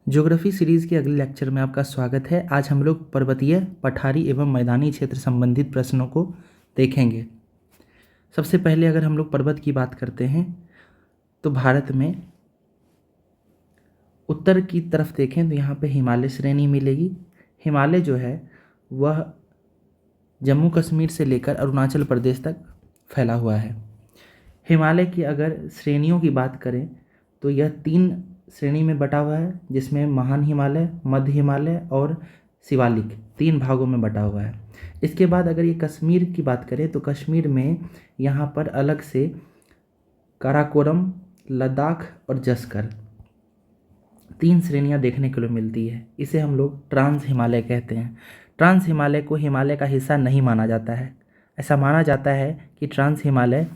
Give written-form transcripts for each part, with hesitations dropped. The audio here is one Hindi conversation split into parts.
ज्योग्राफी सीरीज़ के अगले लेक्चर में आपका स्वागत है। आज हम लोग पर्वतीय, पठारी एवं मैदानी क्षेत्र संबंधित प्रश्नों को देखेंगे। सबसे पहले अगर हम लोग पर्वत की बात करते हैं तो भारत में उत्तर की तरफ देखें तो यहाँ पे हिमालय श्रेणी मिलेगी। हिमालय जो है वह जम्मू कश्मीर से लेकर अरुणाचल प्रदेश तक फैला हुआ है। हिमालय की अगर श्रेणियों की बात करें तो यह 3 श्रेणी में बटा हुआ है, जिसमें महान हिमालय, मध्य हिमालय और शिवालिक 3 भागों में बटा हुआ है। इसके बाद अगर ये कश्मीर की बात करें तो कश्मीर में यहाँ पर अलग से काराकोरम, लद्दाख और जस्कर 3 श्रेणियाँ देखने को मिलती है। इसे हम लोग ट्रांस हिमालय कहते हैं। ट्रांस हिमालय को हिमालय का हिस्सा नहीं माना जाता है। ऐसा माना जाता है कि ट्रांस हिमालय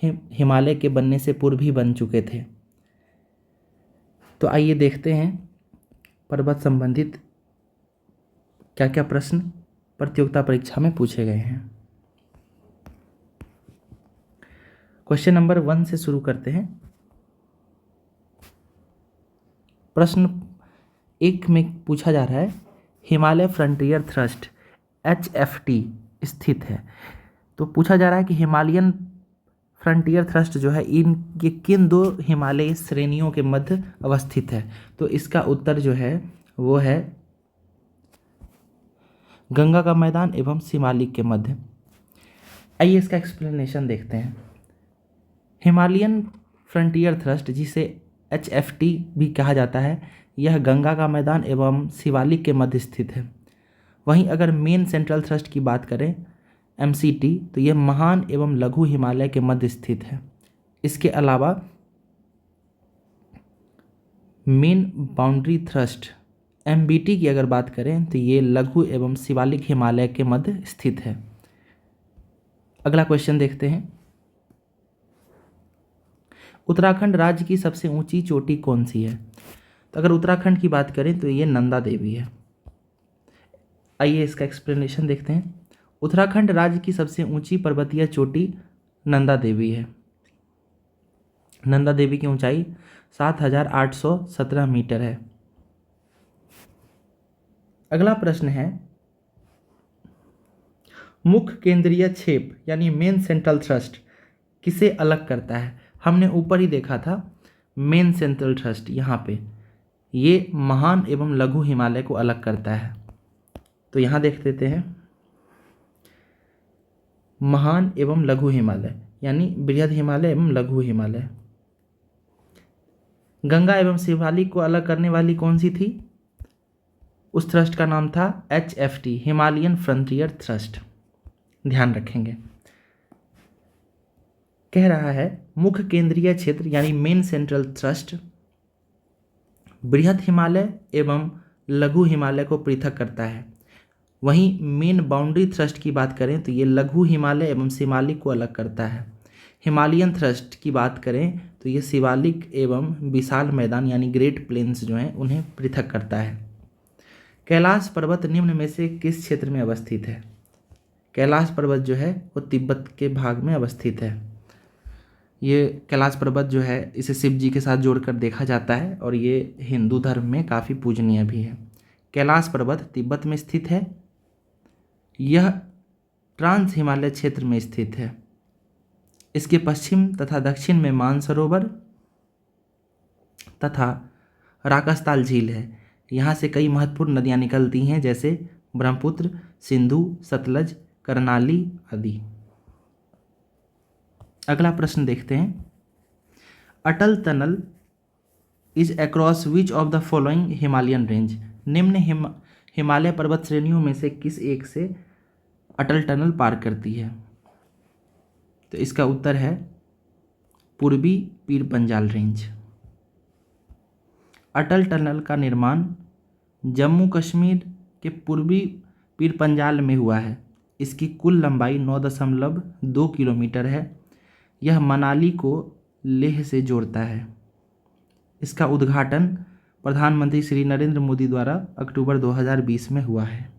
हिमालय के बनने से पूर्व ही बन चुके थे। तो आइए देखते हैं पर्वत संबंधित क्या क्या प्रश्न प्रतियोगिता परीक्षा में पूछे गए हैं। क्वेश्चन नंबर 1 से शुरू करते हैं। प्रश्न 1 में पूछा जा रहा है, हिमालय फ्रंटियर थ्रस्ट HFT स्थित है। तो पूछा जा रहा है कि हिमालयन फ्रंटियर थ्रस्ट जो है ये किन 2 हिमालयी श्रेणियों के मध्य अवस्थित है। तो इसका उत्तर जो है वो है गंगा का मैदान एवं शिवालिक के मध्य। आइए इसका एक्सप्लेनेशन देखते हैं। हिमालयन फ्रंटियर थ्रस्ट, जिसे HFT भी कहा जाता है, यह गंगा का मैदान एवं शिवालिक के मध्य स्थित है। वहीं अगर मेन सेंट्रल थ्रस्ट की बात करें MCT, तो यह महान एवं लघु हिमालय के मध्य स्थित है। इसके अलावा मेन बाउंड्री थ्रस्ट MBT की अगर बात करें तो ये लघु एवं शिवालिक हिमालय के मध्य स्थित है। अगला क्वेश्चन देखते हैं। उत्तराखंड राज्य की सबसे ऊंची चोटी कौन सी है। तो अगर उत्तराखंड की बात करें तो ये नंदा देवी है। आइए इसका एक्सप्लेनेशन देखते हैं। उत्तराखंड राज्य की सबसे ऊंची पर्वतीय चोटी नंदा देवी है। नंदा देवी की ऊंचाई 7,817 मीटर है। अगला प्रश्न है, मुख्य केंद्रीय क्षेप यानी मेन सेंट्रल थ्रस्ट किसे अलग करता है। हमने ऊपर ही देखा था मेन सेंट्रल थ्रस्ट, यहाँ पे ये महान एवं लघु हिमालय को अलग करता है। तो यहाँ देख लेते हैं, महान एवं लघु हिमालय यानी बृहद हिमालय एवं लघु हिमालय। गंगा एवं शिवालिक को अलग करने वाली कौन सी थी। उस थ्रस्ट का नाम था HFT, हिमालयन फ्रंटियर थ्रस्ट। ध्यान रखेंगे। कह रहा है मुख्य केंद्रीय क्षेत्र यानी मेन सेंट्रल थ्रस्ट बृहद हिमालय एवं लघु हिमालय को पृथक करता है। वहीं मेन बाउंड्री थ्रस्ट की बात करें तो ये लघु हिमालय एवं शिवालिक को अलग करता है। हिमालयन थ्रस्ट की बात करें तो ये शिवालिक एवं विशाल मैदान यानी ग्रेट प्लेन्स जो हैं उन्हें पृथक करता है। कैलाश पर्वत निम्न में से किस क्षेत्र में अवस्थित है। कैलाश पर्वत जो है वो तिब्बत के भाग में अवस्थित है। ये कैलाश पर्वत जो है इसे शिव जी के साथ जोड़कर देखा जाता है और ये हिंदू धर्म में काफ़ी पूजनीय भी है। कैलाश पर्वत तिब्बत में स्थित है। यह ट्रांस हिमालय क्षेत्र में स्थित है। इसके पश्चिम तथा दक्षिण में मानसरोवर तथा राकसताल झील है। यहाँ से कई महत्वपूर्ण नदियाँ निकलती हैं, जैसे ब्रह्मपुत्र, सिंधु, सतलज, करनाली आदि। अगला प्रश्न देखते हैं। Atal tunnel is across which of the following Himalayan range. निम्न हिमालय पर्वत श्रेणियों में से किस एक से अटल टनल पार करती है। तो इसका उत्तर है पूर्वी पीर पंजाल रेंज। अटल टनल का निर्माण जम्मू कश्मीर के पूर्वी पीर पंजाल में हुआ है। इसकी कुल लंबाई 9.2 किलोमीटर है। यह मनाली को लेह से जोड़ता है। इसका उद्घाटन प्रधानमंत्री श्री नरेंद्र मोदी द्वारा अक्टूबर 2020 में हुआ है।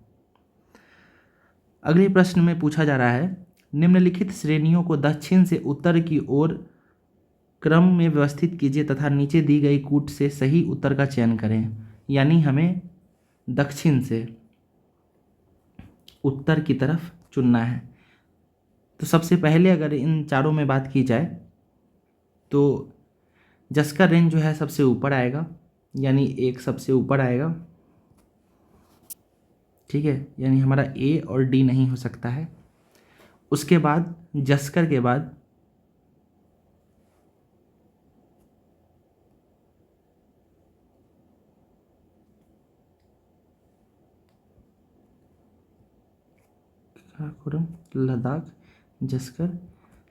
अगले प्रश्न में पूछा जा रहा है, निम्नलिखित श्रेणियों को दक्षिण से उत्तर की ओर क्रम में व्यवस्थित कीजिए तथा नीचे दी गई कूट से सही उत्तर का चयन करें। यानी हमें दक्षिण से उत्तर की तरफ चुनना है। तो सबसे पहले अगर इन चारों में बात की जाए तो जस्कर रेंज जो है सबसे ऊपर आएगा, यानी एक सबसे ऊपर आएगा, ठीक है, यानी हमारा ए और डी नहीं हो सकता है। उसके बाद जस्कर के बाद काराकोरम, लद्दाख, जस्कर,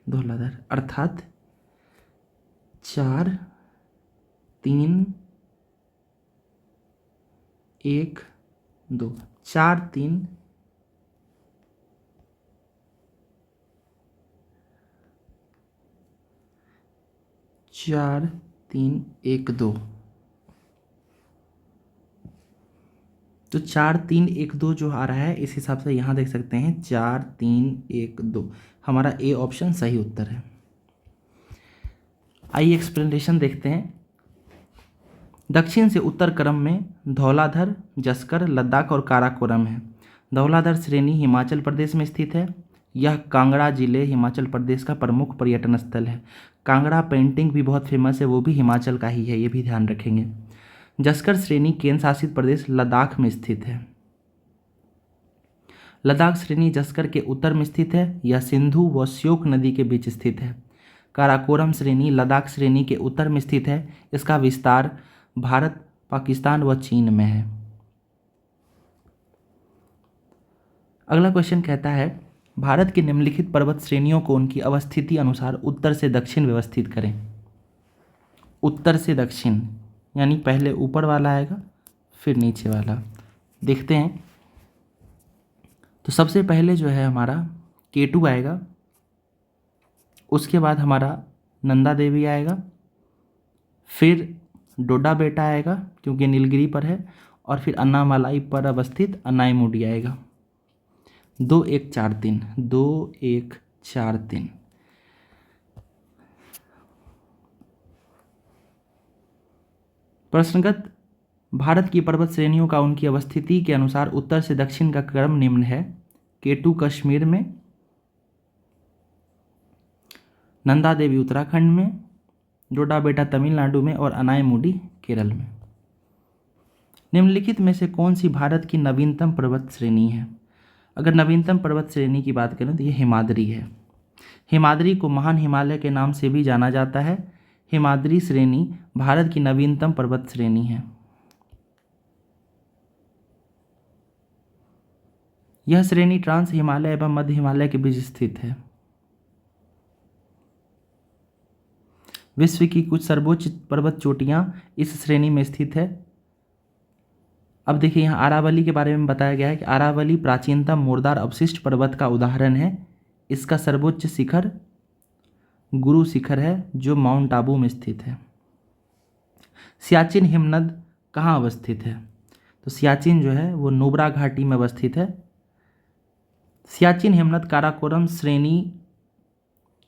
धौलाधार, अर्थात 4 3 1 2, 4 3 4 3 1 2। तो 4 3 1 2 जो आ रहा है, इस हिसाब से यहाँ देख सकते हैं 4 3 1 2, हमारा ए ऑप्शन सही उत्तर है। आइए एक्सप्लेनेशन देखते हैं। दक्षिण से उत्तर क्रम में धौलाधर, जस्कर, लद्दाख और काराकोरम है। धौलाधर श्रेणी हिमाचल प्रदेश में स्थित है। यह कांगड़ा जिले हिमाचल प्रदेश का प्रमुख पर्यटन स्थल है। कांगड़ा पेंटिंग भी बहुत फेमस है, वो भी हिमाचल का ही है, ये भी ध्यान रखेंगे। जस्कर श्रेणी केंद्र शासित प्रदेश लद्दाख में स्थित है। लद्दाख श्रेणी जस्कर के उत्तर में स्थित है। यह सिंधु व श्योक नदी के बीच स्थित है। काराकोरम श्रेणी लद्दाख श्रेणी के उत्तर में स्थित है। इसका विस्तार भारत, पाकिस्तान व चीन में है। अगला क्वेश्चन कहता है, भारत की निम्नलिखित पर्वत श्रेणियों को उनकी अवस्थिति अनुसार उत्तर से दक्षिण व्यवस्थित करें। उत्तर से दक्षिण यानी पहले ऊपर वाला आएगा फिर नीचे वाला। देखते हैं। तो सबसे पहले जो है हमारा K2 आएगा, उसके बाद हमारा नंदा देवी आएगा, फिर डोडा बेटा आएगा क्योंकि नीलगिरी पर है, और फिर अन्नामलाई पर अवस्थित अनाईमुडी आएगा। 2 1 4 3, 2 1 4 3। प्रश्नगत भारत की पर्वत श्रेणियों का उनकी अवस्थिति के अनुसार उत्तर से दक्षिण का क्रम निम्न है। K2 कश्मीर में, नंदा देवी उत्तराखंड में, डोडा बेटा तमिलनाडु में और अनाईमुडी केरल में। निम्नलिखित में से कौन सी भारत की नवीनतम पर्वत श्रेणी है? अगर नवीनतम पर्वत श्रेणी की बात करें तो ये हिमाद्री है। हिमाद्री को महान हिमालय के नाम से भी जाना जाता है। हिमाद्री श्रेणी भारत की नवीनतम पर्वत श्रेणी है। यह श्रेणी ट्रांस हिमालय एवं मध्य हिमालय के बीच स्थित है। विश्व की कुछ सर्वोच्च पर्वत चोटियां इस श्रेणी में स्थित है। अब देखिए यहाँ आरावली के बारे में बताया गया है कि आरावली प्राचीनतम मुर्दार अवशिष्ट पर्वत का उदाहरण है। इसका सर्वोच्च शिखर गुरु शिखर है जो माउंट आबू में स्थित है। सियाचिन हिमनद कहाँ अवस्थित है? तो सियाचिन जो है वो नुब्रा घाटी में अवस्थित है। सियाचिन हिमनद काराकोरम श्रेणी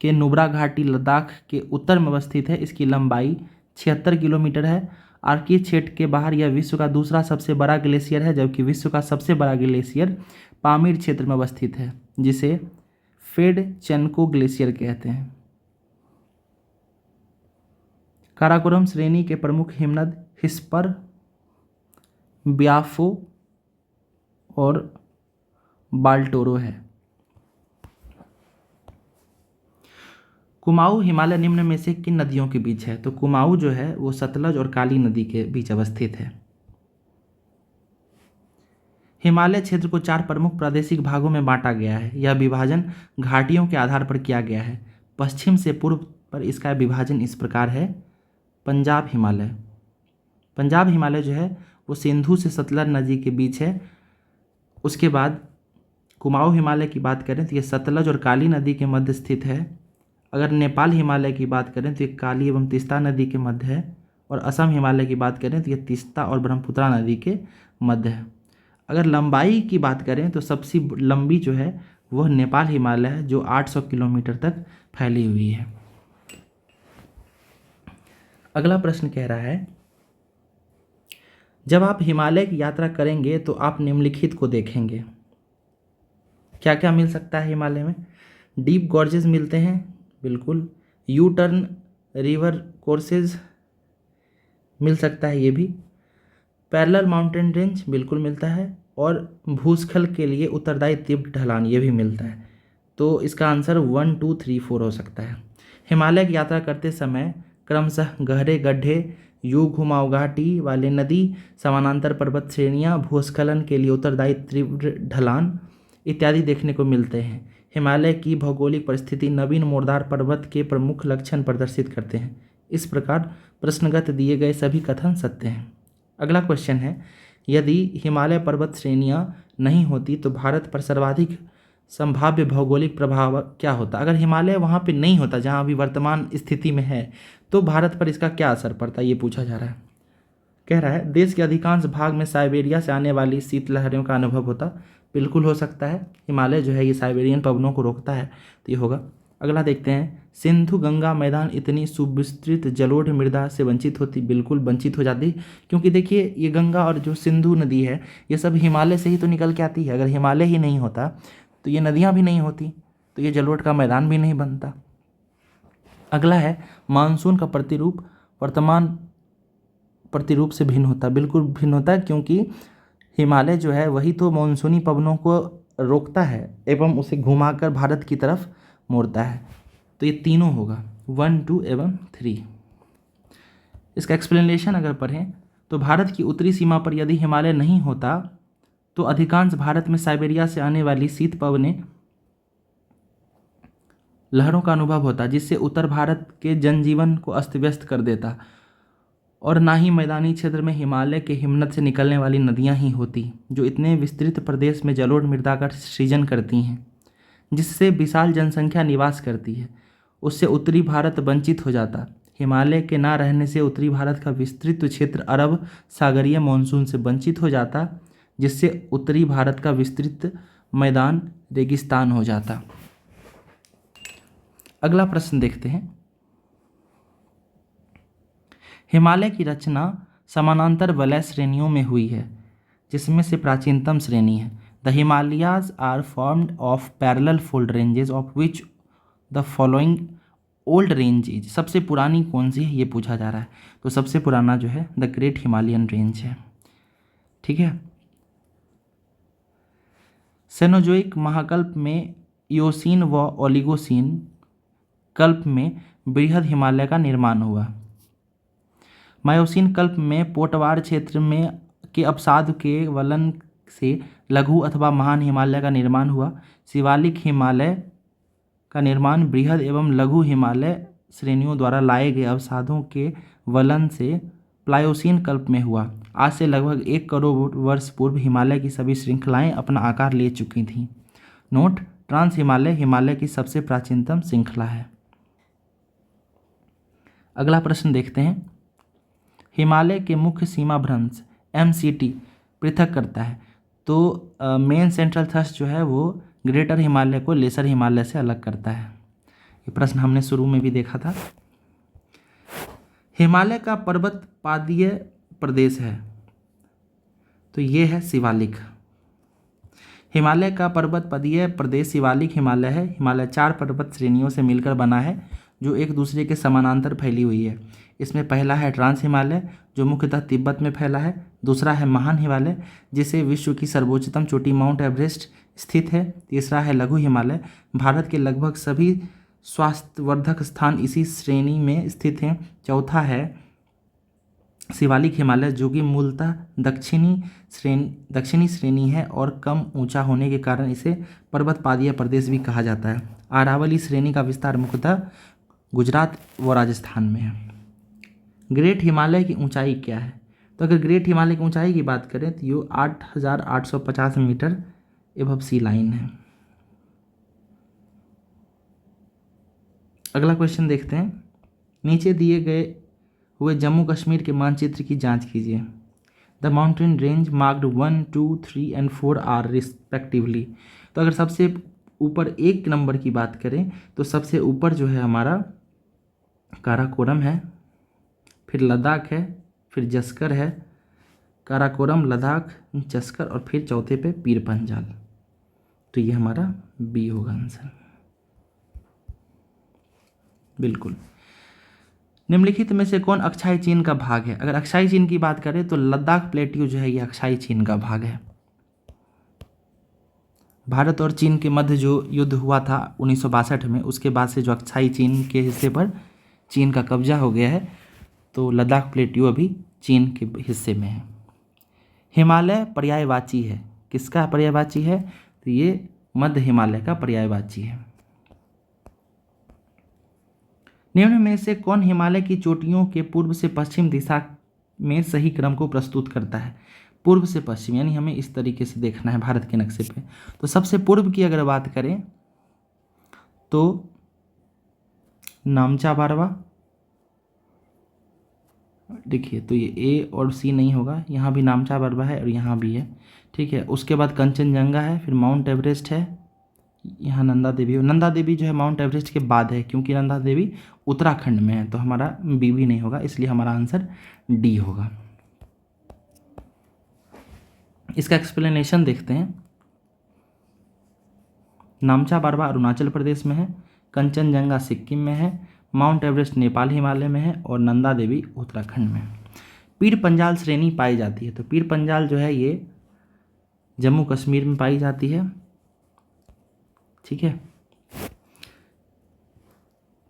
के नुब्रा घाटी लद्दाख के उत्तर में अवस्थित है। इसकी लंबाई 76 किलोमीटर है। आर्कटिक क्षेत्र के बाहर यह विश्व का दूसरा सबसे बड़ा ग्लेशियर है, जबकि विश्व का सबसे बड़ा ग्लेशियर पामीर क्षेत्र में अवस्थित है, जिसे फेडचेनको ग्लेशियर कहते हैं। काराकोरम श्रेणी के प्रमुख हिमनद हिस्पर, ब्याफो और बाल्टोरो है। कुमाऊं हिमालय निम्न में से किन नदियों के बीच है? तो कुमाऊं जो है वो सतलज और काली नदी के बीच अवस्थित है। हिमालय क्षेत्र को 4 प्रमुख प्रादेशिक भागों में बांटा गया है। यह विभाजन घाटियों के आधार पर किया गया है। पश्चिम से पूर्व पर इसका विभाजन इस प्रकार है। पंजाब हिमालय, पंजाब हिमालय जो है वो सिंधु से सतलज नदी के बीच है। उसके बाद कुमाऊं हिमालय की बात करें तो ये सतलज और काली नदी के मध्य स्थित है। अगर नेपाल हिमालय की बात करें तो ये काली एवं तीस्ता नदी के मध्य है। और असम हिमालय की बात करें तो ये तीस्ता और ब्रह्मपुत्रा नदी के मध्य है। अगर लंबाई की बात करें तो सबसे लंबी जो है वह नेपाल हिमालय है, जो 800 किलोमीटर तक फैली हुई है। अगला प्रश्न कह रहा है, जब आप हिमालय की यात्रा करेंगे तो आप निम्नलिखित को देखेंगे। क्या क्या मिल सकता है हिमालय में? डीप गॉर्जेस मिलते हैं, बिल्कुल। यू टर्न रिवर कोर्सेज मिल सकता है ये भी। पैरेलल माउंटेन रेंज बिल्कुल मिलता है। और भूस्खलन के लिए उत्तरदायी तीव्र ढलान ये भी मिलता है। तो इसका आंसर 1 2 3 4 हो सकता है। हिमालय की यात्रा करते समय क्रमशः गहरे गड्ढे, यू घुमाव घाटी वाले नदी, समानांतर पर्वत श्रेणियाँ, भूस्खलन के लिए उत्तरदायी तीव्र ढलान इत्यादि देखने को मिलते हैं। हिमालय की भौगोलिक परिस्थिति नवीन मोरदार पर्वत के प्रमुख लक्षण प्रदर्शित करते हैं। इस प्रकार प्रश्नगत दिए गए सभी कथन सत्य हैं। अगला क्वेश्चन है, यदि हिमालय पर्वत श्रेणियाँ नहीं होती तो भारत पर सर्वाधिक संभाव्य भौगोलिक प्रभाव क्या होता? अगर हिमालय वहाँ पे नहीं होता जहाँ अभी वर्तमान स्थिति में है, तो भारत पर इसका क्या असर पड़ता, ये पूछा जा रहा है। कह रहा है देश के अधिकांश भाग में साइबेरिया से आने वाली शीतलहरों का अनुभव होता। बिल्कुल हो सकता है, हिमालय जो है ये साइबेरियन पवनों को रोकता है, तो ये होगा। अगला देखते हैं, सिंधु गंगा मैदान इतनी सुविस्तृत जलोढ़ मृदा से वंचित होती? बिल्कुल वंचित हो जाती, क्योंकि देखिए ये गंगा और जो सिंधु नदी है ये सब हिमालय से ही तो निकल के आती है। अगर हिमालय ही नहीं होता तो ये नदियाँ भी नहीं होती, तो ये जलोढ़ का मैदान भी नहीं बनता। अगला है, मानसून का प्रतिरूप वर्तमान प्रतिरूप से भिन्न होता। बिल्कुल भिन्न होता है, क्योंकि हिमालय जो है वही तो मानसूनी पवनों को रोकता है एवं उसे घुमाकर भारत की तरफ मोड़ता है। तो ये तीनों होगा, 1 2 एवं 3। इसका एक्सप्लेनेशन अगर पढ़ें तो भारत की उत्तरी सीमा पर यदि हिमालय नहीं होता तो अधिकांश भारत में साइबेरिया से आने वाली शीत पवनें लहरों का अनुभव होता, जिससे उत्तर भारत के जनजीवन को अस्त व्यस्त कर देता। और ना ही मैदानी क्षेत्र में हिमालय के हिमनद से निकलने वाली नदियां ही होती, जो इतने विस्तृत प्रदेश में जलोढ़ मृदा का सृजन करती हैं, जिससे विशाल जनसंख्या निवास करती है। उससे उत्तरी भारत वंचित हो जाता। हिमालय के ना रहने से उत्तरी भारत का विस्तृत क्षेत्र अरब सागरीय मानसून से वंचित हो जाता, जिससे उत्तरी भारत का विस्तृत मैदान रेगिस्तान हो जाता। अगला प्रश्न देखते हैं, हिमालय की रचना समानांतर वलय श्रेणियों में हुई है, जिसमें से प्राचीनतम श्रेणी है। The Himalayas are formed of parallel fold ranges of which the following old range is. सबसे पुरानी कौन सी है ये पूछा जा रहा है। तो सबसे पुराना जो है द ग्रेट हिमालयन रेंज है। ठीक है। सेनोजोइक महाकल्प में इयोसीन व ओलिगोसीन कल्प में बृहद हिमालय का निर्माण हुआ। मायोसीन कल्प में पोटवार क्षेत्र में के अवसाद के वलन से लघु अथवा महान हिमालय का निर्माण हुआ। शिवालिक हिमालय का निर्माण बृहद एवं लघु हिमालय श्रेणियों द्वारा लाए गए अवसादों के वलन से प्लायोसीन कल्प में हुआ। आज से लगभग 1 करोड़ वर्ष पूर्व हिमालय की सभी श्रृंखलाएं अपना आकार ले चुकी थीं। नोट, ट्रांस हिमालय हिमालय की सबसे प्राचीनतम श्रृंखला है। अगला प्रश्न देखते हैं, हिमालय के मुख्य सीमा भ्रंश MCT पृथक करता है। तो मेन सेंट्रल थ्रस्ट जो है वो ग्रेटर हिमालय को लेसर हिमालय से अलग करता है। ये प्रश्न हमने शुरू में भी देखा था। हिमालय का पर्वत पादीय प्रदेश है, तो ये है शिवालिक। हिमालय का पर्वत पादीय प्रदेश शिवालिक हिमालय है। हिमालय 4 पर्वत श्रेणियों से मिलकर बना है, जो एक दूसरे के समानांतर फैली हुई है। इसमें पहला है ट्रांस हिमालय, जो मुख्यतः तिब्बत में फैला है। दूसरा है महान हिमालय, जिसे विश्व की सर्वोच्चतम चोटी माउंट एवरेस्ट स्थित है। तीसरा है लघु हिमालय। भारत के लगभग सभी स्वास्थ्यवर्धक स्थान इसी श्रेणी में स्थित हैं। चौथा है शिवालिक हिमालय, जो कि मूलतः दक्षिणी श्रेणी है और कम ऊंचा होने के कारण इसे पर्वत पादीय प्रदेश भी कहा जाता है। अरावली श्रेणी का विस्तार मुख्यतः गुजरात व राजस्थान में है। ग्रेट हिमालय की ऊंचाई क्या है? तो अगर ग्रेट हिमालय की ऊंचाई की बात करें तो ये 8,850 मीटर एबव सी लाइन है। अगला क्वेश्चन देखते हैं, नीचे दिए गए हुए जम्मू कश्मीर के मानचित्र की जांच कीजिए। The mountain range marked 1 2 3 and 4 are respectively. तो अगर सबसे ऊपर 1 नंबर की बात करें तो सबसे ऊपर जो है हमारा काराकोरम है, फिर लद्दाख है, फिर जस्कर है, काराकोरम, लद्दाख, चस्कर और फिर चौथे पे पीर पंजाल। तो ये हमारा बी होगा आंसर। बिल्कुल। निम्नलिखित में से कौन अक्षाई चीन का भाग है? अगर अक्षाई चीन की बात करें तो लद्दाख प्लेट्यू जो है ये अक्षाई चीन का भाग है। भारत और चीन के मध्य जो युद्ध हुआ था 1962 में, उसके बाद से जो अक्षाई चीन के हिस्से पर चीन का कब्जा हो गया है, तो लद्दाख प्लेट्यू अभी चीन के हिस्से में है। हिमालय पर्यायवाची है, किसका पर्यायवाची है? तो ये मध्य हिमालय का पर्यायवाची है। निम्न में से कौन हिमालय की चोटियों के पूर्व से पश्चिम दिशा में सही क्रम को प्रस्तुत करता है? पूर्व से पश्चिम यानी हमें इस तरीके से देखना है भारत के नक्शे पे। तो सबसे पूर्व की अगर बात करें तो नामचा बारवा, देखिए तो ये ए और सी नहीं होगा, यहाँ भी नामचा बारवा है और यहाँ भी है, ठीक है। उसके बाद कंचनजंगा है, फिर माउंट एवरेस्ट है, यहाँ नंदा देवी। नंदा देवी जो है माउंट एवरेस्ट के बाद है, क्योंकि नंदा देवी उत्तराखंड में है, तो हमारा बी भी नहीं होगा, इसलिए हमारा आंसर डी होगा। इसका एक्सप्लेनेशन देखते हैं। नामचा बारवा अरुणाचल प्रदेश में है, कंचनजंगा सिक्किम में है, माउंट एवरेस्ट नेपाल हिमालय में है और नंदा देवी उत्तराखंड में है। पीर पंजाल श्रेणी पाई जाती है, तो पीर पंजाल जो है ये जम्मू कश्मीर में पाई जाती है, ठीक है।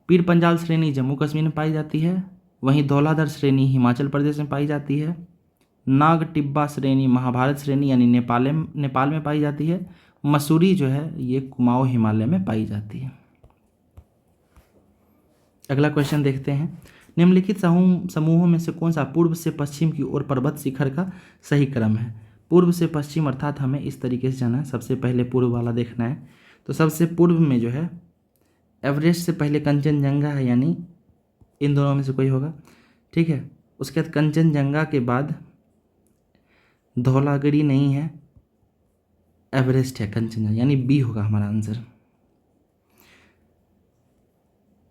पीर पंजाल श्रेणी जम्मू कश्मीर में पाई जाती है, वहीं धौलाधर श्रेणी हिमाचल प्रदेश में पाई जाती है, नाग टिब्बा श्रेणी महाभारत श्रेणी यानी नेपाल में पाई जाती है, मसूरी जो है ये कुमाऊं हिमालय में पाई जाती है। अगला क्वेश्चन देखते हैं। निम्नलिखित समूहों में से कौन सा पूर्व से पश्चिम की ओर पर्वत शिखर का सही क्रम है? पूर्व से पश्चिम अर्थात हमें इस तरीके से जाना है, सबसे पहले पूर्व वाला देखना है। तो सबसे पूर्व में जो है एवरेस्ट से पहले कंचनजंगा है, यानी इन दोनों में से कोई होगा, ठीक है। उसके बाद कंचनजंगा के बाद धौलागिरी नहीं है, एवरेस्ट है कंचनजंगा, यानी बी होगा हमारा आंसर।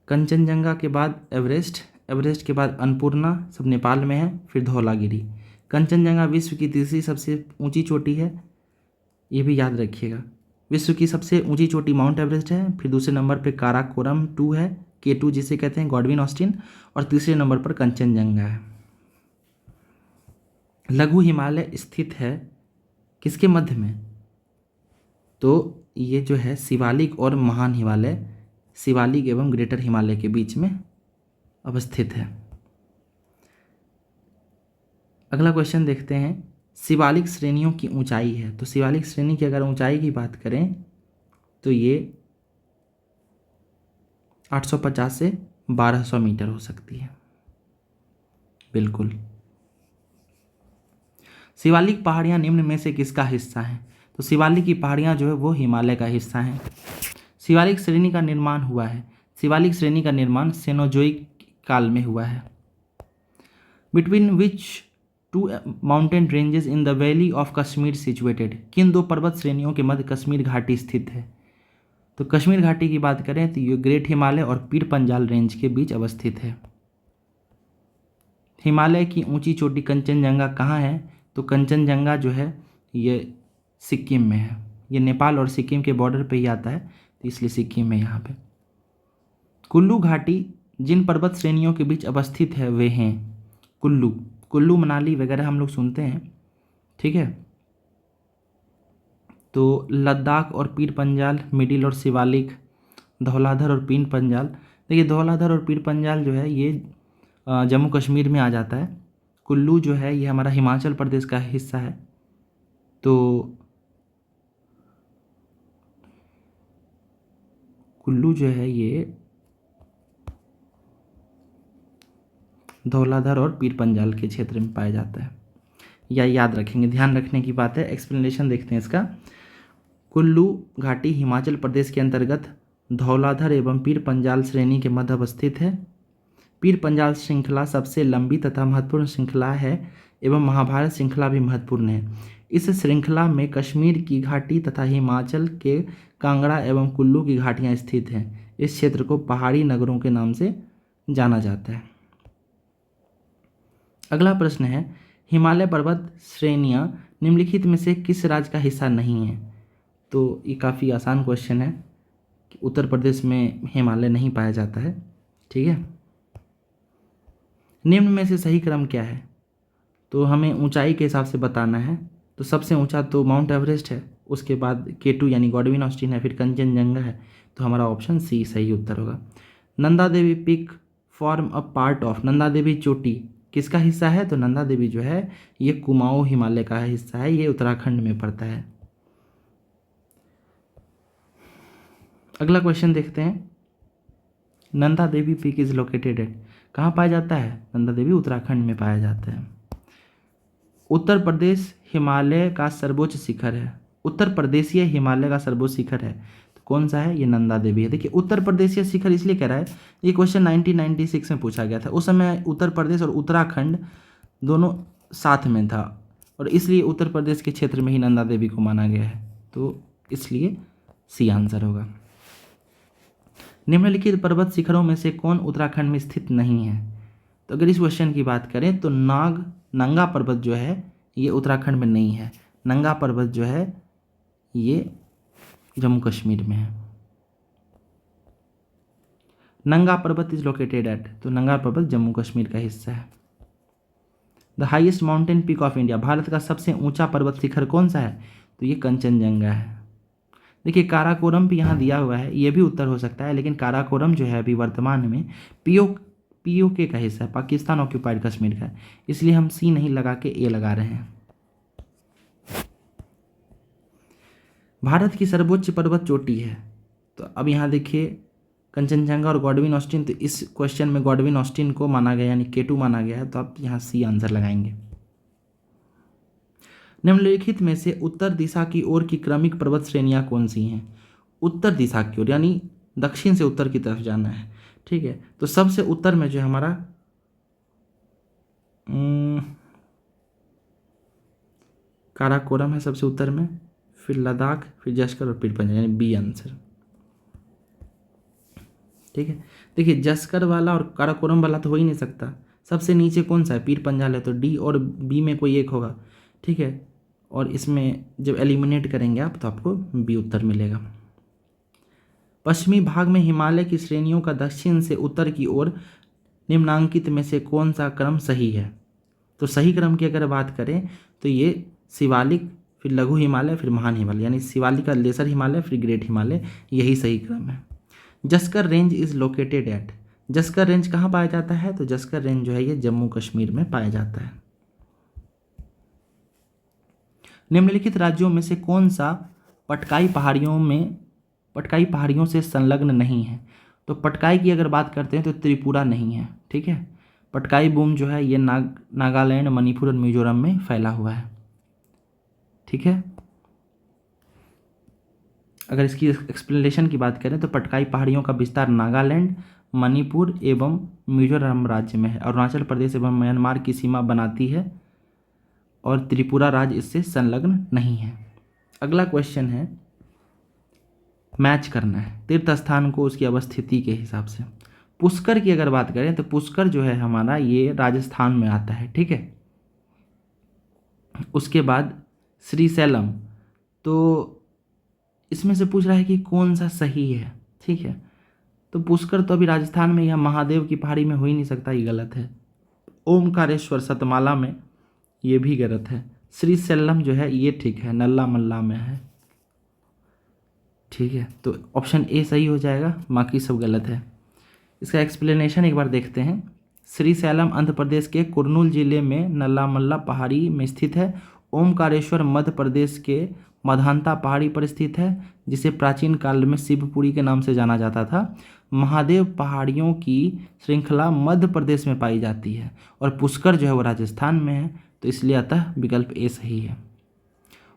कंचनजंगा के बाद एवरेस्ट, एवरेस्ट के बाद अन्नपूर्णा सब नेपाल में है, फिर धौलागिरी। कंचनजंगा विश्व की तीसरी सबसे ऊंची चोटी है, ये भी याद रखिएगा। विश्व की सबसे ऊंची चोटी माउंट एवरेस्ट है, फिर दूसरे नंबर पे काराकोरम 2 है, K2 जिसे कहते हैं, गॉडविन ऑस्टिन, और तीसरे नंबर पर कंचनजंगा है। लघु हिमालय स्थित है किसके मध्य में? तो ये जो है शिवालिक और महान हिमालय, शिवालिक एवं ग्रेटर हिमालय के बीच में अवस्थित है। अगला क्वेश्चन देखते हैं। शिवालिक श्रेणियों की ऊंचाई है, तो शिवालिक श्रेणी की अगर ऊंचाई की बात करें तो ये 850 से 1200 मीटर हो सकती है। बिल्कुल। शिवालिक पहाड़ियाँ निम्न में से किसका हिस्सा हैं? तो शिवालिक की पहाड़ियाँ जो है वो हिमालय का हिस्सा हैं। शिवालिक श्रेणी का निर्माण हुआ है, शिवालिक श्रेणी का निर्माण सेनोजोइक काल में हुआ है। Between which two mountain ranges in the valley of Kashmir situated, किन दो पर्वत श्रेणियों के मध्य कश्मीर घाटी स्थित है? तो कश्मीर घाटी की बात करें तो ये ग्रेट हिमालय और पीर पंजाल रेंज के बीच अवस्थित है। हिमालय की ऊंची चोटी कंचनजंगा कहाँ है? तो कंचनजंगा जो है ये सिक्किम में है, ये नेपाल और सिक्किम के बॉर्डर पे ही आता है, तो इसलिए सिक्किम में यहाँ पे। कुल्लू घाटी जिन पर्वत श्रेणियों के बीच अवस्थित है वे हैं कुल्लू मनाली वगैरह हम लोग सुनते हैं, ठीक है। तो लद्दाख और पीर पंजाल मिडिल और शिवालिक, धौलाधर और पीर पंजाल। देखिए धौलाधर और पीर पंजाल जो है ये जम्मू कश्मीर में आ जाता है। कुल्लू जो है ये हमारा हिमाचल प्रदेश का हिस्सा है। तो कुल्लू जो है ये धौलाधर और पीर पंजाल के क्षेत्र में पाया जाता है, या याद रखेंगे, ध्यान रखने की बात है। एक्सप्लेनेशन देखते हैं इसका। कुल्लू घाटी हिमाचल प्रदेश के अंतर्गत धौलाधर एवं पीर पंजाल श्रेणी के मध्य अवस्थित है। पीर पंजाल श्रृंखला सबसे लंबी तथा महत्वपूर्ण श्रृंखला है एवं महाभारत श्रृंखला भी महत्वपूर्ण है। इस श्रृंखला में कश्मीर की घाटी तथा हिमाचल के कांगड़ा एवं कुल्लू की घाटियाँ स्थित हैं। इस क्षेत्र को पहाड़ी नगरों के नाम से जाना जाता है। अगला प्रश्न है, हिमालय पर्वत श्रेणियाँ निम्नलिखित में से किस राज्य का हिस्सा नहीं है? तो ये काफ़ी आसान क्वेश्चन है कि उत्तर प्रदेश में हिमालय नहीं पाया जाता है। ठीक है, निम्न में से सही क्रम क्या है? तो हमें ऊंचाई के हिसाब से बताना है। तो सबसे ऊंचा तो माउंट एवरेस्ट है, उसके बाद K2 यानी गॉडविन ऑस्टिन है, फिर कंचनजंगा है। तो हमारा ऑप्शन सी सही उत्तर होगा। Nanda Devi peak form a part of, Nanda Devi चोटी किसका हिस्सा है? तो नंदा देवी जो है ये कुमाऊं हिमालय का हिस्सा है, ये उत्तराखंड में पड़ता है। अगला क्वेश्चन देखते हैं। Nanda Devi peak is located eight, कहाँ पाया जाता है? नंदा देवी उत्तराखंड में पाया जाता है। उत्तर प्रदेश हिमालय का सर्वोच्च शिखर है, उत्तर प्रदेशीय हिमालय का सर्वोच्च शिखर है, तो कौन सा है? ये नंदा देवी है। देखिए उत्तर प्रदेशीय शिखर इसलिए कह रहा है, ये क्वेश्चन 1996 में पूछा गया था। उस समय उत्तर प्रदेश और उत्तराखंड दोनों साथ में था और इसलिए उत्तर प्रदेश के क्षेत्र में ही नंदा देवी को माना गया है, तो इसलिए सी आंसर होगा। निम्नलिखित पर्वत शिखरों में से कौन उत्तराखंड में स्थित नहीं है? तो अगर इस क्वेश्चन की बात करें तो नंगा पर्वत जो है ये उत्तराखंड में नहीं है। नंगा पर्वत जो है ये जम्मू कश्मीर में है। नंगा पर्वत इज लोकेटेड एट, तो नंगा पर्वत जम्मू कश्मीर का हिस्सा है। The highest mountain peak of India, Bharat का सबसे ऊंचा पर्वत शिखर कौन सा है? तो ये कंचनजंगा है। देखिए काराकोरम भी यहाँ दिया हुआ है, ये भी उत्तर हो सकता है, लेकिन काराकोरम जो है अभी वर्तमान में पीओके का हिस्सा है, पाकिस्तान ऑक्यूपाइड कश्मीर का है, इसलिए हम सी नहीं लगा के ए लगा रहे हैं। भारत की सर्वोच्च पर्वत चोटी है, तो अब यहाँ देखिए कंचनजंगा और गॉडविन ऑस्टिन, तो इस क्वेश्चन में गॉडविन ऑस्टिन को माना गया यानी K2 माना गया है, तो आप यहाँ सी आंसर लगाएंगे। निम्नलिखित में से उत्तर दिशा की ओर की क्रमिक पर्वत श्रेणियाँ कौन सी हैं? उत्तर दिशा की ओर यानी दक्षिण से उत्तर की तरफ जाना है। ठीक है, तो सबसे उत्तर में जो है हमारा काराकोरम है सबसे उत्तर में, फिर लद्दाख, फिर जस्कर और पीर पंजाल, यानी बी आंसर। ठीक है, देखिए जस्कर वाला और काराकोरम वाला तो हो ही नहीं सकता, सबसे नीचे कौन सा है? पीर पंजाल है, तो डी और बी में कोई एक होगा। ठीक है, और इसमें जब एलिमिनेट करेंगे आप तो आपको बी उत्तर मिलेगा। पश्चिमी भाग में हिमालय की श्रेणियों का दक्षिण से उत्तर की ओर निम्नांकित में से कौन सा क्रम सही है? तो सही क्रम की अगर बात करें तो ये शिवालिक, फिर लघु हिमालय, फिर महान हिमालय, यानी शिवालिक का लेसर हिमालय, फिर ग्रेट हिमालय, यही सही क्रम है। Zanskar range is located at, Zanskar range कहाँ पाया जाता है? तो जस्कर रेंज जो है ये जम्मू कश्मीर में पाया जाता है। निम्नलिखित राज्यों में से कौन सा पटकाई पहाड़ियों से संलग्न नहीं है? तो पटकाई की अगर बात करते हैं तो त्रिपुरा नहीं है। ठीक है, पटकाई बूम जो है ये नागालैंड, मणिपुर और मिजोरम में फैला हुआ है। ठीक है, अगर इसकी एक्सप्लेनेशन की बात करें तो पटकाई पहाड़ियों का विस्तार नागालैंड, मणिपुर एवं मिजोरम राज्य में है, अरुणाचल प्रदेश एवं म्यांमार की सीमा बनाती है और त्रिपुरा राज्य इससे संलग्न नहीं है। अगला क्वेश्चन है, मैच करना है तीर्थ स्थान को उसकी अवस्थिति के हिसाब से। पुष्कर की अगर बात करें तो पुष्कर जो है हमारा ये राजस्थान में आता है। ठीक है, उसके बाद श्रीशैलम, तो इसमें से पूछ रहा है कि कौन सा सही है। ठीक है, तो पुष्कर तो अभी राजस्थान में, यह महादेव की पहाड़ी में हो ही नहीं सकता, ये गलत है। ओमकारेश्वर सतमाला में, ये भी गलत है। श्रीशैलम जो है ये ठीक है, नल्ला मल्ला में है। ठीक है, तो ऑप्शन ए सही हो जाएगा, बाकी सब गलत है। इसका एक्सप्लेनेशन एक बार देखते हैं। श्रीशैलम आंध्र प्रदेश के कुर्नूल जिले में नल्लामल्ला पहाड़ी में स्थित है। ओमकारेश्वर मध्य प्रदेश के मधांता पहाड़ी पर स्थित है, जिसे प्राचीन काल में शिवपुरी के नाम से जाना जाता था। महादेव पहाड़ियों की श्रृंखला मध्य प्रदेश में पाई जाती है और पुष्कर जो है वो राजस्थान में है, तो इसलिए अतः विकल्प ए सही है।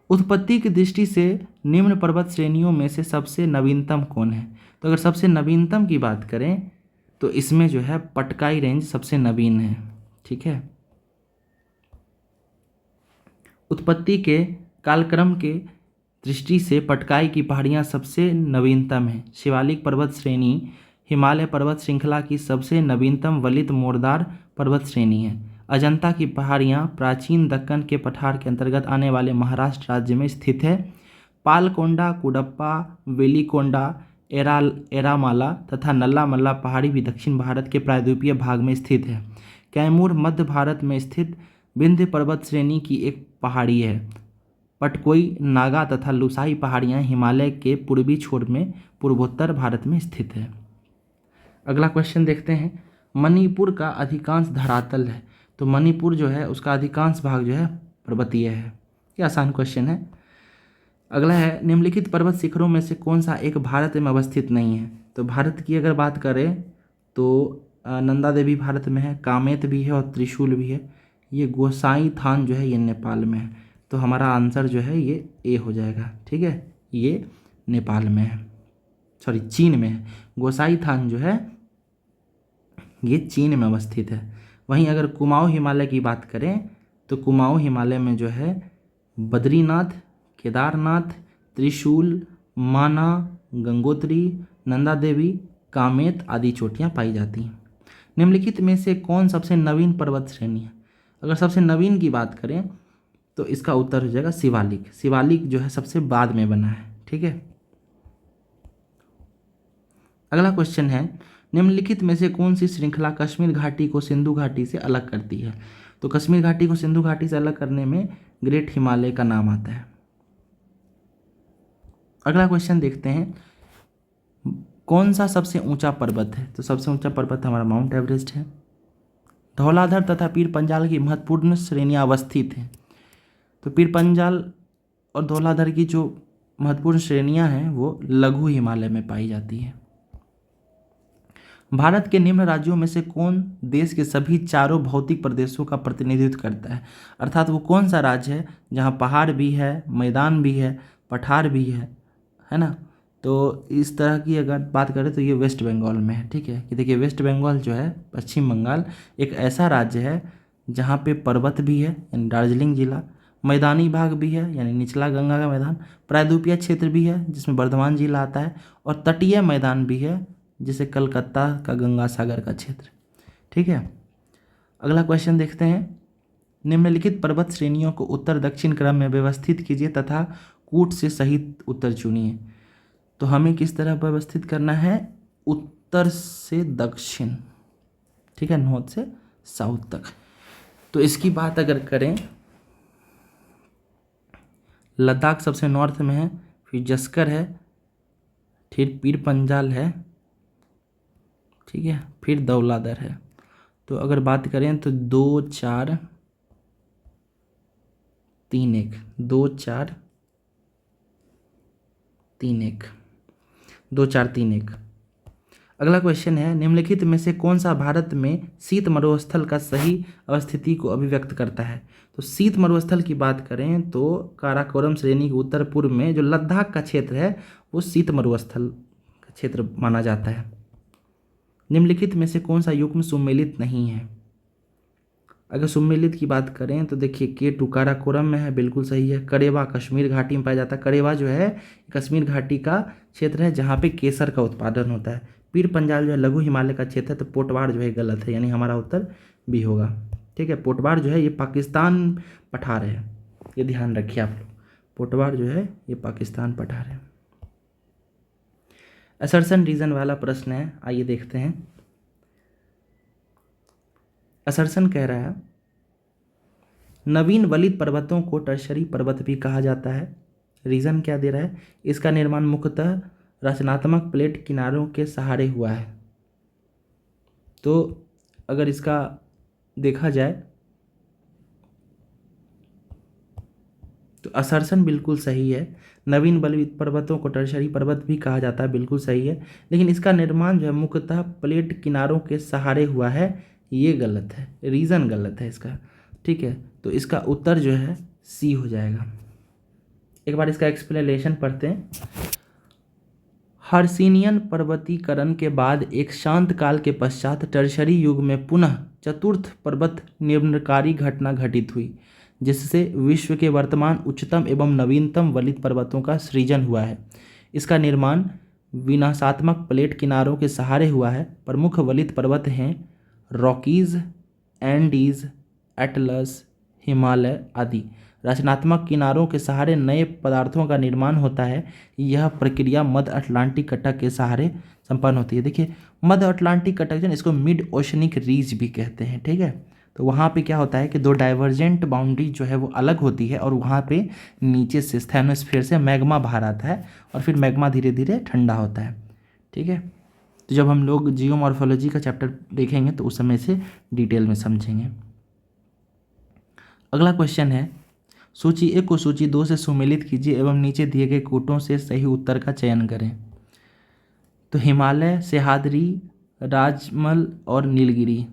उत्पत्ति की दृष्टि से निम्न पर्वत श्रेणियों में से सबसे नवीनतम कौन है? तो अगर सबसे नवीनतम की बात करें तो इसमें जो है पटकाई रेंज सबसे नवीन है। ठीक है, उत्पत्ति के कालक्रम के दृष्टि से पटकाई की पहाड़ियाँ सबसे नवीनतम है। शिवालिक पर्वत श्रेणी हिमालय पर्वत श्रृंखला की सबसे नवीनतम वलित मोड़दार पर्वत श्रेणी है। अजंता की पहाड़ियाँ प्राचीन दक्कन के पठार के अंतर्गत आने वाले महाराष्ट्र राज्य में स्थित है। पालकोंडा, कुडप्पा, वेलिकोंडा, एरामाला तथा नल्लामल्ला पहाड़ी भी दक्षिण भारत के प्रायद्वीपीय भाग में स्थित है। कैमूर मध्य भारत में स्थित विंध्य पर्वत श्रेणी की एक पहाड़ी है। पटकोई, नागा तथा लुसाई पहाड़ियाँ हिमालय के पूर्वी छोर में पूर्वोत्तर भारत में स्थित है। अगला क्वेश्चन देखते हैं। मणिपुर का अधिकांश धरातल है, तो मणिपुर जो है उसका अधिकांश भाग जो है पर्वतीय है। ये आसान क्वेश्चन है। अगला है, निम्नलिखित पर्वत शिखरों में से कौन सा एक भारत में अवस्थित नहीं है। तो भारत की अगर बात करें तो नंदा देवी भारत में है, कामेत भी है और त्रिशूल भी है। ये गोसाई थान जो है ये नेपाल में है। तो हमारा आंसर जो है ये ए हो जाएगा। ठीक है, ये नेपाल में है, सॉरी चीन में है। गोसाई थान जो है ये चीन में अवस्थित है। वहीं अगर कुमाऊं हिमालय की बात करें तो कुमाऊं हिमालय में जो है बद्रीनाथ, केदारनाथ, त्रिशूल, माना, गंगोत्री, नंदा देवी, कामेत आदि चोटियाँ पाई जाती हैं। निम्नलिखित में से कौन सबसे नवीन पर्वत श्रेणी है। अगर सबसे नवीन की बात करें तो इसका उत्तर हो जाएगा शिवालिक। शिवालिक जो है सबसे बाद में बना है। ठीक है, अगला क्वेश्चन है, निम्नलिखित में से कौन सी श्रृंखला कश्मीर घाटी को सिंधु घाटी से अलग करती है। तो कश्मीर घाटी को सिंधु घाटी से अलग करने में ग्रेट हिमालय का नाम आता है। अगला क्वेश्चन देखते हैं, कौन सा सबसे ऊंचा पर्वत है। तो सबसे ऊंचा पर्वत हमारा माउंट एवरेस्ट है। धौलाधर तथा पीर पंजाल की महत्वपूर्ण श्रेणियां अवस्थित हैं। तो पीर पंजाल और धौलाधर की जो महत्वपूर्ण श्रेणियां हैं वो लघु हिमालय में पाई जाती हैं। भारत के निम्न राज्यों में से कौन देश के सभी चारों भौतिक प्रदेशों का प्रतिनिधित्व करता है। अर्थात वो कौन सा राज्य है जहाँ पहाड़ भी है, मैदान भी है, पठार भी है ना। तो इस तरह की अगर बात करें तो ये वेस्ट बंगाल में है। ठीक है, कि देखिए वेस्ट बंगाल जो है, पश्चिम बंगाल एक ऐसा राज्य है जहाँ पे पर्वत भी है यानी दार्जिलिंग जिला, मैदानी भाग भी है यानी निचला गंगा का मैदान, प्रायद्वीपीय क्षेत्र भी है जिसमें बर्धमान जिला आता है, और तटीय मैदान भी है जिसे कलकत्ता का गंगा सागर का क्षेत्र। ठीक है, अगला क्वेश्चन देखते हैं, निम्नलिखित पर्वत श्रेणियों को उत्तर दक्षिण क्रम में व्यवस्थित कीजिए तथा कूट से सही उत्तर चुनिए। तो हमें किस तरह व्यवस्थित करना है, उत्तर से दक्षिण। ठीक है, नॉर्थ से साउथ तक। तो इसकी बात अगर करें, लद्दाख सबसे नॉर्थ में है, फिर जस्कर है, फिर पीर पंजाल है, ठीक है, फिर धौलाधर है। तो अगर बात करें तो 2 4 3 1 2 4 3 1 2 4 3 1। अगला क्वेश्चन है, निम्नलिखित में से कौन सा भारत में शीत मरुस्थल का सही अवस्थिति को अभिव्यक्त करता है। तो शीत मरुस्थल की बात करें तो काराकोरम श्रेणी के उत्तर पूर्व में जो लद्दाख का क्षेत्र है वो शीत मरुस्थल का क्षेत्र माना जाता है। निम्नलिखित में से कौन सा युग्म सुमेलित नहीं है। अगर सुमेलित की बात करें तो देखिए K2 काराकोरम में है, बिल्कुल सही है। करेवा कश्मीर घाटी में पाया जाता है। करेवा जो है कश्मीर घाटी का क्षेत्र है जहाँ पे केसर का उत्पादन होता है। पीर पंजाल जो है लघु हिमालय का क्षेत्र है। तो पोटवाड़ जो है गलत है, यानी हमारा उत्तर बी होगा। ठीक है, पोटवाड़ जो है ये पाकिस्तान पठार है, ये ध्यान रखिए आप लोग। पोटवाड़ जो है ये पाकिस्तान पठार है। असर्शन रीजन वाला प्रश्न है, आइए देखते हैं। असर्शन कह रहा है, नवीन वलित पर्वतों को टर्शरी पर्वत भी कहा जाता है। रीजन क्या दे रहा है, इसका निर्माण मुख्यतः रचनात्मक प्लेट किनारों के सहारे हुआ है। तो अगर इसका देखा जाए तो असर्शन बिल्कुल सही है। नवीन वलित पर्वतों को टर्शरी पर्वत भी कहा जाता है, बिल्कुल सही है। लेकिन इसका निर्माण जो है मुख्यतः प्लेट किनारों के सहारे हुआ है, ये गलत है, रीज़न गलत है इसका। ठीक है, तो इसका उत्तर जो है सी हो जाएगा। एक बार इसका एक्सप्लेनेशन पढ़ते हैं। हर्सिनियन पर्वतीकरण के बाद एक शांत काल के पश्चात टर्शरी युग में पुनः चतुर्थ पर्वत निम्नकारी घटना घटित हुई, जिससे विश्व के वर्तमान उच्चतम एवं नवीनतम वलित पर्वतों का सृजन हुआ है। इसका निर्माण विनाशात्मक प्लेट किनारों के सहारे हुआ है। प्रमुख वलित पर्वत हैं रॉकीज, एंडीज, एटलस, हिमालय आदि रचनात्मक किनारों के सहारे नए पदार्थों का निर्माण होता है। यह प्रक्रिया मध्य अटलांटिक कटक के सहारे संपन्न होती है। देखिए, मध्य अटलांटिक कटक जो है इसको मिड ओशनिक रीज भी कहते हैं, ठीक है। तो वहाँ पे क्या होता है कि दो डाइवर्जेंट बाउंड्री जो है वो अलग होती है और वहाँ पे नीचे से स्थैनोस्फीयर से मैग्मा बाहर आता है और फिर मैग्मा धीरे धीरे ठंडा होता है, ठीक है। तो जब हम लोग जियोमॉर्फोलॉजी का चैप्टर देखेंगे तो उस समय से डिटेल में समझेंगे। अगला क्वेश्चन है, सूची 1 को सूची 2 से सुमेलित कीजिए एवं नीचे दिए गए कोटों से सही उत्तर का चयन करें। तो हिमालय, सह्याद्री, राजमल और नीलगिरी,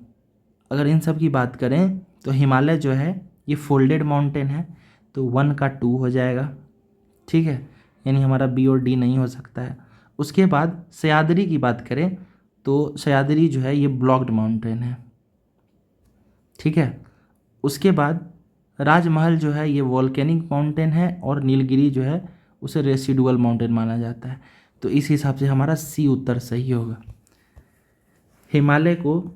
अगर इन सब की बात करें तो हिमालय जो है ये फोल्डेड माउंटेन है, तो 1 का 2 हो जाएगा, ठीक है, यानी हमारा बी और डी नहीं हो सकता है। उसके बाद सह्याद्री की बात करें तो सह्याद्री जो है ये ब्लॉक्ड माउंटेन है, ठीक है। उसके बाद राजमहल जो है ये वॉल्केनिक माउंटेन है और नीलगिरी जो है उसे रेसिडुअल माउंटेन माना जाता है। तो इस हिसाब से हमारा सी उत्तर सही होगा। हिमालय को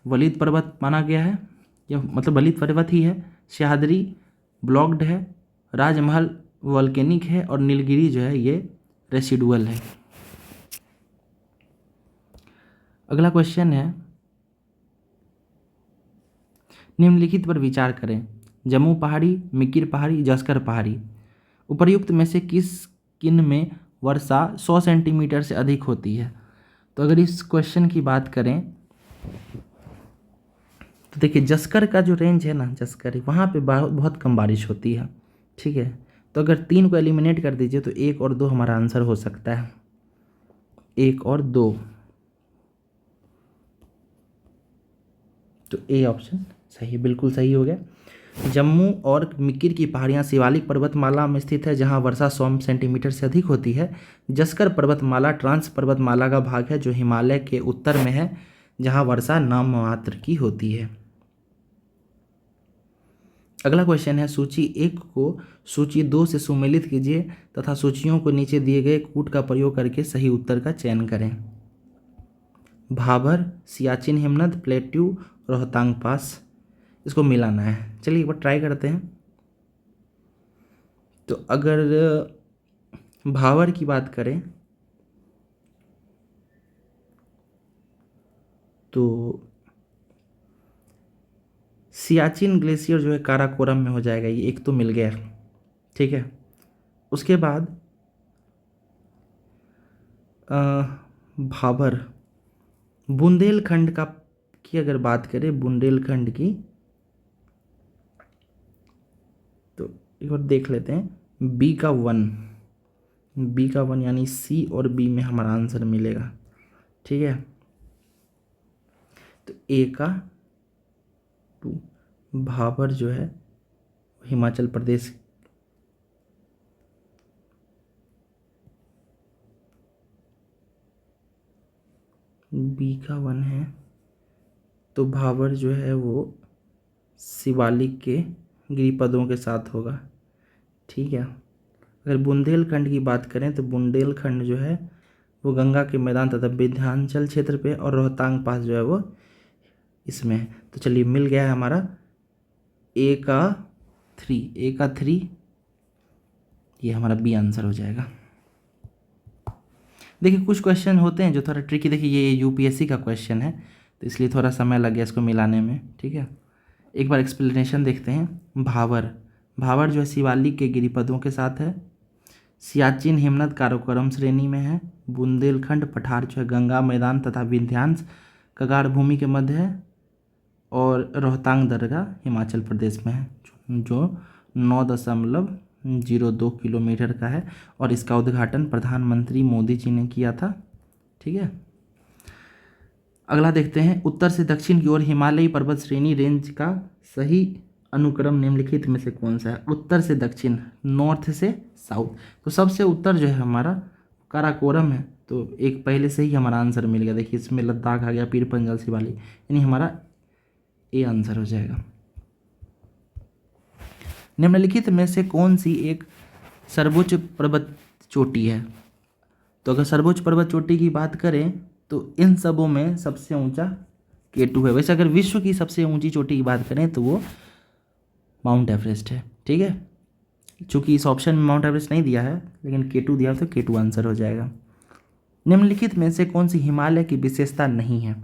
वलित पर्वत माना गया है, या मतलब वलित पर्वत ही है। सह्याद्री ब्लॉक्ड है, राजमहल वॉल्केनिक है और नीलगिरी जो है ये रेसिडुअल है। अगला क्वेश्चन है, निम्नलिखित पर विचार करें। जम्मू पहाड़ी, मिकिर पहाड़ी, जस्कर पहाड़ी, उपर्युक्त में से किन में वर्षा 100 सेंटीमीटर से अधिक होती है। तो अगर इस क्वेश्चन की बात करें तो देखिए, जस्कर का जो रेंज है ना, जस्कर वहाँ पे बहुत कम बारिश होती है, ठीक है। तो अगर 3 को एलिमिनेट कर दीजिए तो 1 और 2 हमारा आंसर हो सकता है, 1 और 2, तो ए ऑप्शन सही, बिल्कुल सही हो गया। जम्मू और मिकिर की पहाड़ियाँ शिवालिक पर्वतमाला में स्थित है जहाँ वर्षा 100 सेंटीमीटर से अधिक होती है। जस्कर पर्वतमाला ट्रांस पर्वतमाला का भाग है जो हिमालय के उत्तर में है, जहाँ वर्षा नाम मात्र की होती है। अगला क्वेश्चन है, सूची 1 को सूची 2 से सुमेलित कीजिए तथा सूचियों को नीचे दिए गए कूट का प्रयोग करके सही उत्तर का चयन करें। भाबर, सियाचिन हिमनद, प्लेट्यू, रोहतांग पास, इसको मिलाना है। चलिए एक बार ट्राई करते हैं। तो अगर भाबर की बात करें तो सियाचिन ग्लेशियर जो है काराकोरम में हो जाएगा, ये एक तो मिल गया, ठीक है। उसके बाद भाबर, बुंदेलखंड की अगर बात करें, बुंदेलखंड की, तो एक बार देख लेते हैं। बी का 1 यानी सी और बी में हमारा आंसर मिलेगा, ठीक है। तो ए का 2, भाबर जो है हिमाचल प्रदेश, बी का 1 है, तो भाबर जो है वो शिवालिक के गिरिपदों के साथ होगा, ठीक है। अगर बुंदेलखंड की बात करें तो बुंदेलखंड जो है वो गंगा के मैदान तथा विंध्याचल क्षेत्र पे, और रोहतांग पास जो है वो इसमें है। तो चलिए मिल गया है हमारा ए का 3, ये हमारा बी आंसर हो जाएगा। देखिए कुछ क्वेश्चन होते हैं जो थोड़ा ट्रिकी, देखिए ये यूपीएससी का क्वेश्चन है तो इसलिए थोड़ा समय लग गया इसको मिलाने में, ठीक है। एक बार एक्सप्लेनेशन देखते हैं। भाबर जो है शिवालिक के गिरिपदों के साथ है। सियाचिन हिमनद काराकोरम श्रेणी में है। बुंदेलखंड पठार जो है गंगा मैदान तथा विंध्यांश कगार भूमि के मध्य है। और रोहतांग दर्रा हिमाचल प्रदेश में है जो 9.02 किलोमीटर का है, और इसका उद्घाटन प्रधानमंत्री मोदी जी ने किया था, ठीक है। अगला देखते हैं, उत्तर से दक्षिण की ओर हिमालयी पर्वत श्रेणी रेंज का सही अनुक्रम निम्नलिखित में से कौन सा है। उत्तर से दक्षिण, नॉर्थ से साउथ, तो सबसे उत्तर जो है हमारा काराकोरम है, तो एक पहले से ही हमारा आंसर मिल गया। देखिए इसमें लद्दाख आ गया, पीर पंजाल शिवालिक, यानी हमारा ए आंसर हो जाएगा। निम्नलिखित में से कौन सी एक सर्वोच्च पर्वत चोटी है। तो अगर सर्वोच्च पर्वत चोटी की बात करें तो इन सबों में सबसे ऊंचा K2 है। वैसे अगर विश्व की सबसे ऊंची चोटी की बात करें तो वो माउंट एवरेस्ट है, ठीक है। चूंकि इस ऑप्शन में माउंट एवरेस्ट नहीं दिया है लेकिन K2 दिया तो K2 आंसर हो जाएगा। निम्नलिखित में से कौन सी हिमालय की विशेषता नहीं है?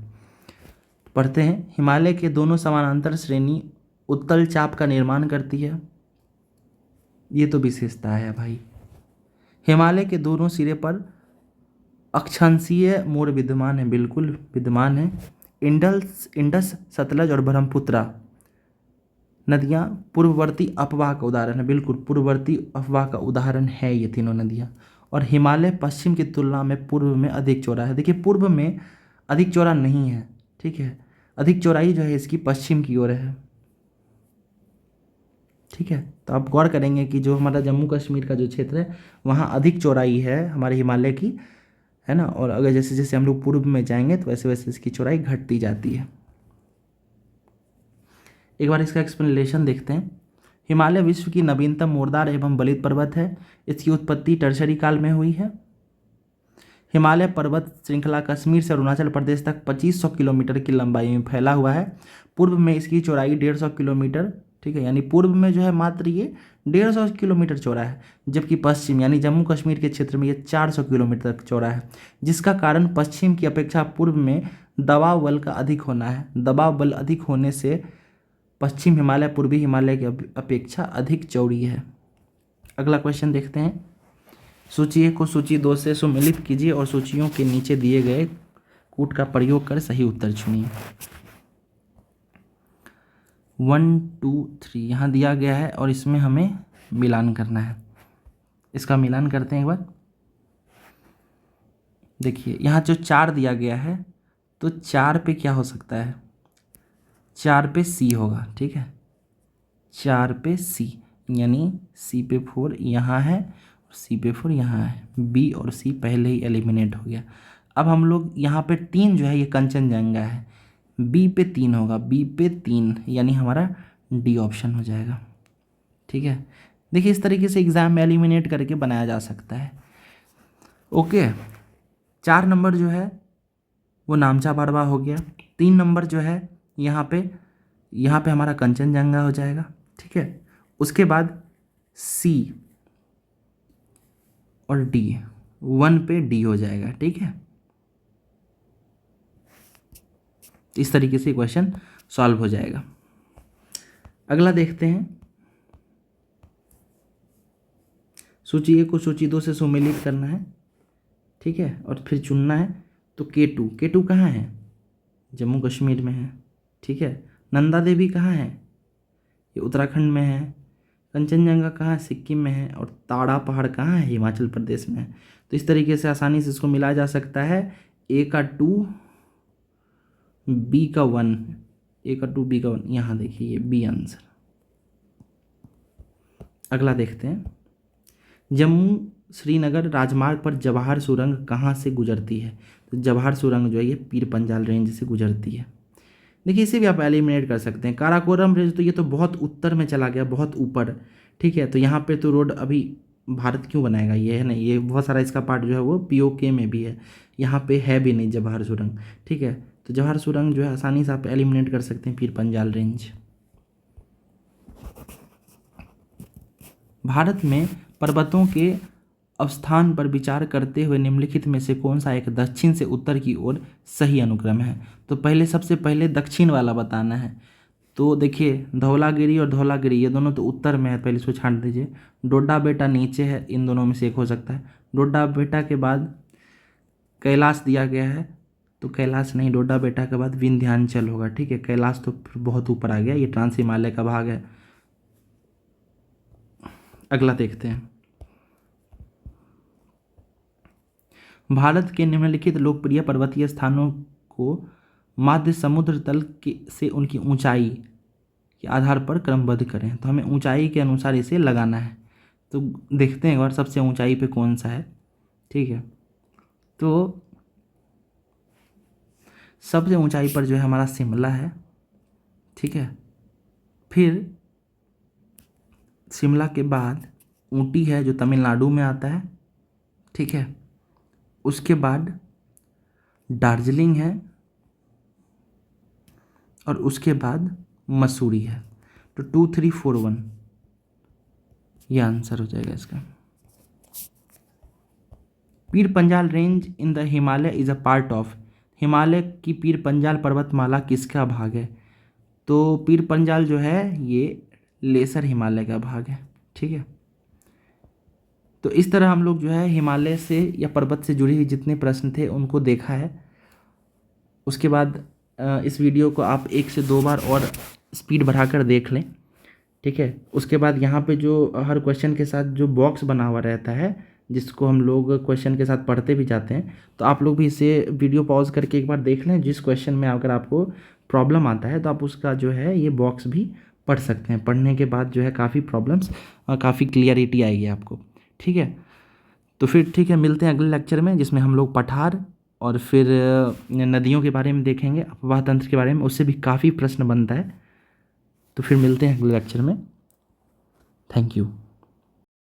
पढ़ते हैं। हिमालय के दोनों समानांतर श्रेणी उत्तल चाप का निर्माण करती है, ये तो विशेषता है भाई। हिमालय के दोनों सिरे पर अक्षांशीय मोड़ विद्यमान है, बिल्कुल विद्यमान है। इंडस, सतलज और ब्रह्मपुत्रा नदियाँ पूर्ववर्ती अपवाह का उदाहरण है, बिल्कुल पूर्ववर्ती अपवाह का उदाहरण है ये तीनों नदियाँ। और हिमालय पश्चिम की तुलना में पूर्व में अधिक चौड़ा है। देखिए पूर्व में अधिक चौड़ा नहीं है, ठीक है, अधिक चौड़ाई जो है इसकी पश्चिम की ओर है, ठीक है। तो आप गौर करेंगे कि जो हमारा जम्मू कश्मीर का जो क्षेत्र है वहाँ अधिक चौड़ाई है हमारे हिमालय की, है ना। और अगर जैसे जैसे हम लोग पूर्व में जाएंगे तो वैसे वैसे इसकी चौड़ाई घटती जाती है। एक बार इसका एक्सप्लेनेशन देखते हैं। हिमालय विश्व की नवीनतम मुर्दार एवं बलित पर्वत है। इसकी उत्पत्ति टर्शरी काल में हुई है। हिमालय पर्वत श्रृंखला कश्मीर से अरुणाचल प्रदेश तक 2500 किलोमीटर की लंबाई में फैला हुआ है। पूर्व में इसकी चौड़ाई 150 किलोमीटर, ठीक है, यानी पूर्व में जो है मात्र ये 150 किलोमीटर चौड़ा है, जबकि पश्चिम यानी जम्मू कश्मीर के क्षेत्र में ये 400 किलोमीटर तक चौड़ा है, जिसका कारण पश्चिम की अपेक्षा पूर्व में दबाव बल का अधिक होना है। दबाव बल अधिक होने से पश्चिम हिमालय पूर्वी हिमालय की अपेक्षा अधिक चौड़ी है। अगला क्वेश्चन देखते हैं। सूची 1 को सूची 2 से सुमेलित कीजिए और सूचियों के नीचे दिए गए कूट का प्रयोग कर सही उत्तर चुनिए। 1 2 3 यहाँ दिया गया है और इसमें हमें मिलान करना है। इसका मिलान करते हैं एक बार। देखिए यहाँ जो 4 दिया गया है तो 4 पे क्या हो सकता है, 4 पे C होगा, ठीक है, 4 पे C, यानी C पे 4 यहाँ है और C पे 4 यहाँ है। B और C पहले ही एलिमिनेट हो गया। अब हम लोग यहाँ पे 3 जो है ये कंचनजंगा है, B पे 3 होगा, B पे 3 यानी हमारा D ऑप्शन हो जाएगा, ठीक है। देखिए इस तरीके से एग्ज़ाम में एलिमिनेट करके बनाया जा सकता है। ओके, 4 नंबर जो है वो नामचा बारवा हो गया। 3 नंबर जो है यहाँ पे हमारा कंचनजंगा हो जाएगा, ठीक है। उसके बाद C और D, 1 पे D हो जाएगा, ठीक है। इस तरीके से क्वेश्चन सॉल्व हो जाएगा। अगला देखते हैं। सूची 1 को सूची 2 से सुमेलित करना है, ठीक है, और फिर चुनना है। तो K2 कहाँ है, जम्मू कश्मीर में है, ठीक है। नंदा देवी कहाँ है, ये उत्तराखंड में है। कंचनजंगा कहाँ है, सिक्किम में है। और ताड़ा पहाड़ कहाँ है, हिमाचल प्रदेश में है। तो इस तरीके से आसानी से इसको मिलाया जा सकता है। A का 2, B का 1, A का 2, B का 1, यहाँ देखिए ये B आंसर। अगला देखते हैं। जम्मू श्रीनगर राजमार्ग पर जवाहर सुरंग कहाँ से गुजरती है? तो जवाहर सुरंग जो है ये पीर पंजाल रेंज से गुजरती है। देखिए इसे भी आप एलिमिनेट कर सकते हैं। काराकोरम रेंज तो ये तो बहुत उत्तर में चला गया, बहुत ऊपर, ठीक है। तो यहाँ पे तो रोड अभी भारत क्यों बनाएगा, ये है ना, ये बहुत सारा इसका पार्ट जो है वो POK में भी है, यहाँ पे है भी नहीं जवाहर सुरंग, ठीक है। तो जवाहर सुरंग जो है आसानी से आप एलिमिनेट कर सकते हैं, पीर पंजाल रेंज। भारत में पर्वतों के अवस्थान पर विचार करते हुए निम्नलिखित में से कौन सा एक दक्षिण से उत्तर की ओर सही अनुक्रम है? तो सबसे पहले दक्षिण वाला बताना है। तो देखिए धौलागिरी और धौलागिरी ये दोनों तो उत्तर में है, पहले इसको छांट दीजिए। डोडा बेटा नीचे है, इन दोनों में से एक हो सकता है। डोडा बेटा के बाद कैलाश दिया गया है, तो कैलाश नहीं, डोडा बेटा के बाद विंध्याचल होगा, ठीक है। कैलाश तो फिर बहुत ऊपर आ गया, ये ट्रांस हिमालय का भाग है। अगला देखते हैं। भारत के निम्नलिखित लोकप्रिय पर्वतीय स्थानों को माध्य समुद्र तल से उनकी ऊंचाई के आधार पर क्रमबद्ध करें। तो हमें ऊंचाई के अनुसार इसे लगाना है। तो देखते हैं एक बार सबसे ऊंचाई पे कौन सा है, ठीक है। तो सबसे ऊंचाई पर जो है हमारा शिमला है, ठीक है। फिर शिमला के बाद ऊटी है जो तमिलनाडु में आता है, ठीक है। उसके बाद दार्जिलिंग है, और उसके बाद मसूरी है। तो 2341 ये आंसर हो जाएगा इसका। Pir Panjal range in the Himalaya is a part of, Himalaya की पीर पंजाल पर्वतमाला किसका भाग है? तो पीर पंजाल जो है ये लेसर हिमालय का भाग है। ठीक है, तो इस तरह हम लोग जो है हिमालय से या पर्वत से जुड़ी हुई जितने प्रश्न थे उनको देखा है। उसके बाद इस वीडियो को आप 1 से 2 बार और स्पीड बढ़ाकर देख लें। ठीक है, उसके बाद यहाँ पे जो हर क्वेश्चन के साथ जो बॉक्स बना हुआ रहता है जिसको हम लोग क्वेश्चन के साथ पढ़ते भी जाते हैं, तो आप लोग भी इसे वीडियो पॉज करके एक बार देख लें। जिस क्वेश्चन में अगर आपको प्रॉब्लम आता है तो आप उसका जो है ये बॉक्स भी पढ़ सकते हैं। पढ़ने के बाद जो है काफ़ी प्रॉब्लम्स काफ़ी क्लियरिटी आएगी आपको। ठीक है, तो फिर ठीक है, मिलते हैं अगले लेक्चर में जिसमें हम लोग पठार और फिर नदियों के बारे में देखेंगे, अपवाह तंत्र के बारे में, उससे भी काफ़ी प्रश्न बनता है। तो फिर मिलते हैं अगले लेक्चर में। Thank you.